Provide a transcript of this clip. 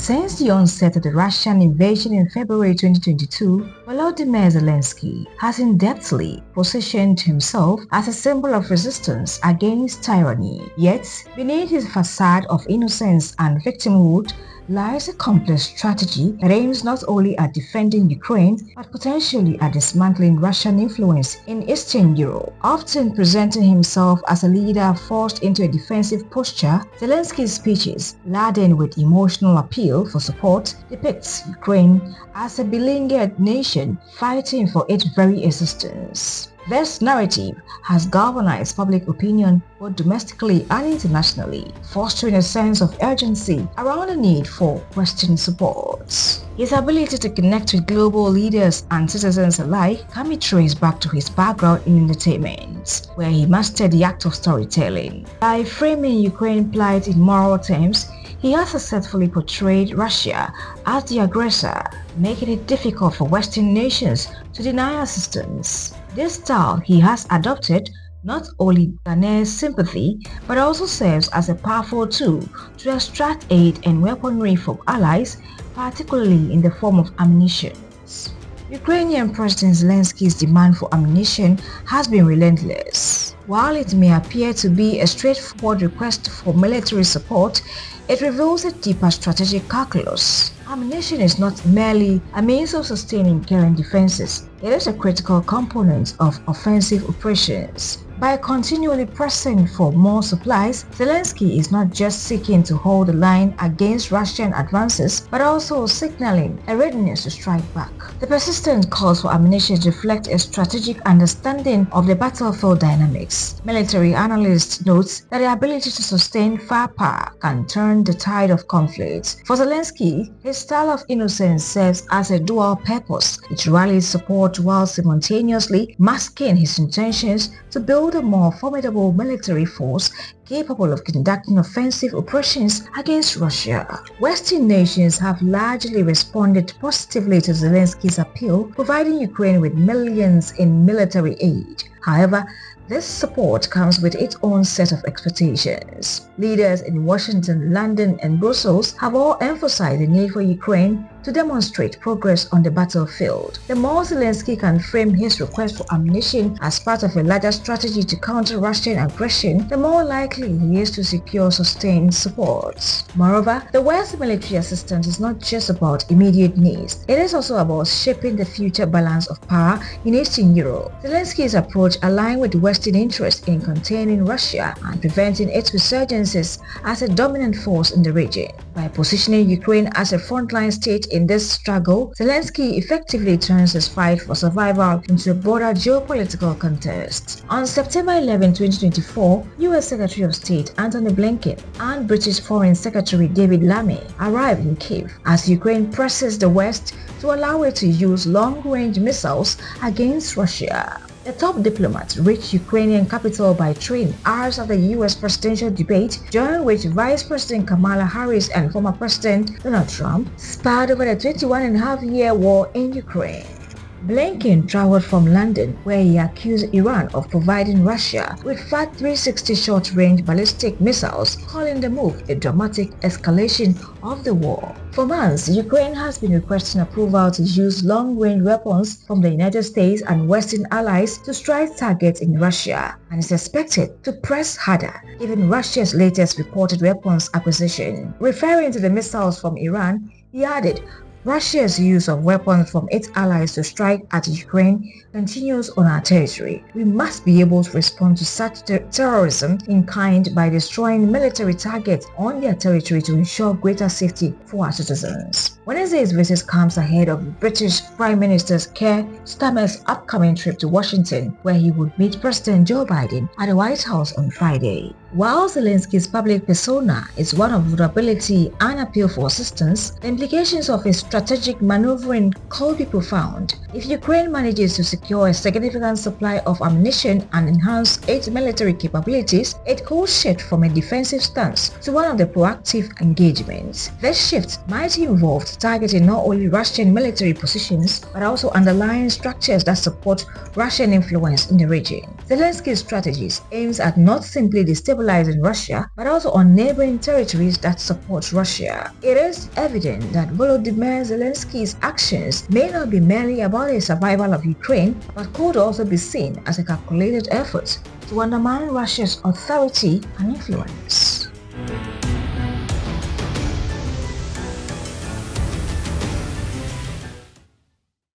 Since the onset of the Russian invasion in February 2022, Volodymyr Zelenskyy has in-depthly positioned himself as a symbol of resistance against tyranny. Yet, beneath his facade of innocence and victimhood lies a complex strategy that aims not only at defending Ukraine but potentially at dismantling Russian influence in Eastern Europe. Often presenting himself as a leader forced into a defensive posture, Zelenskyy's speeches, laden with emotional appeal for support, depicts Ukraine as a beleaguered nation fighting for its very existence. This narrative has galvanized public opinion both domestically and internationally, fostering a sense of urgency around the need for Western support. His ability to connect with global leaders and citizens alike can be traced back to his background in entertainment, where he mastered the act of storytelling. By framing Ukraine's plight in moral terms, he has successfully portrayed Russia as the aggressor, making it difficult for Western nations to deny assistance. This style he has adopted not only garners sympathy but also serves as a powerful tool to extract aid and weaponry from allies, particularly in the form of ammunition. Ukrainian President Zelenskyy's demand for ammunition has been relentless. While it may appear to be a straightforward request for military support, it reveals a deeper strategic calculus. Ammunition is not merely a means of sustaining current defenses, it is a critical component of offensive operations. By continually pressing for more supplies, Zelenskyy is not just seeking to hold the line against Russian advances, but also signaling a readiness to strike back. The persistent calls for ammunition reflect a strategic understanding of the battlefield dynamics. Military analysts note that the ability to sustain firepower can turn the tide of conflict. For Zelenskyy, his style of innocence serves as a dual purpose. It rallies support while simultaneously masking his intentions to build a more formidable military force capable of conducting offensive operations against Russia. Western nations have largely responded positively to Zelenskyy's appeal, providing Ukraine with millions in military aid. However, this support comes with its own set of expectations. Leaders in Washington, London, and Brussels have all emphasized the need for Ukraine to demonstrate progress on the battlefield. The more Zelenskyy can frame his request for ammunition as part of a larger strategy to counter Russian aggression, the more likely he is to secure sustained support. Moreover, the West's military assistance is not just about immediate needs. It is also about shaping the future balance of power in Eastern Europe. Zelenskyy's approach aligns with Western interest in containing Russia and preventing its resurgences as a dominant force in the region. By positioning Ukraine as a frontline state in this struggle, Zelenskyy effectively turns his fight for survival into a broader geopolitical contest. On September 11, 2024, U.S. Secretary of State Antony Blinken and British Foreign Secretary David Lammy arrived in Kyiv as Ukraine presses the West to allow it to use long-range missiles against Russia. The top diplomat reached Ukrainian capital by train hours after the U.S. presidential debate, during which Vice President Kamala Harris and former President Donald Trump sparred over the 21-and-a-half-year war in Ukraine. Blinken traveled from London, where he accused Iran of providing Russia with FAT 360 short-range ballistic missiles, calling the move a dramatic escalation of the war. For months, Ukraine has been requesting approval to use long-range weapons from the United States and Western allies to strike targets in Russia, and is expected to press harder given Russia's latest reported weapons acquisition. Referring to the missiles from Iran, he added, Russia's use of weapons from its allies to strike at Ukraine continues on our territory. We must be able to respond to such terrorism in kind by destroying military targets on their territory to ensure greater safety for our citizens. Wednesday's visit comes ahead of British Prime Minister Keir Starmer's upcoming trip to Washington, where he would meet President Joe Biden at the White House on Friday. While Zelenskyy's public persona is one of vulnerability and appeal for assistance, the implications of his strategic maneuvering could be profound. If Ukraine manages to secure a significant supply of ammunition and enhance its military capabilities, it could shift from a defensive stance to one of the proactive engagements. This shift might involve targeting not only Russian military positions, but also underlying structures that support Russian influence in the region. Zelenskyy's strategies aims at not simply destabilizing destabilizing Russia, but also on neighboring territories that support Russia. It is evident that Volodymyr Zelensky's actions may not be merely about the survival of Ukraine, but could also be seen as a calculated effort to undermine Russia's authority and influence.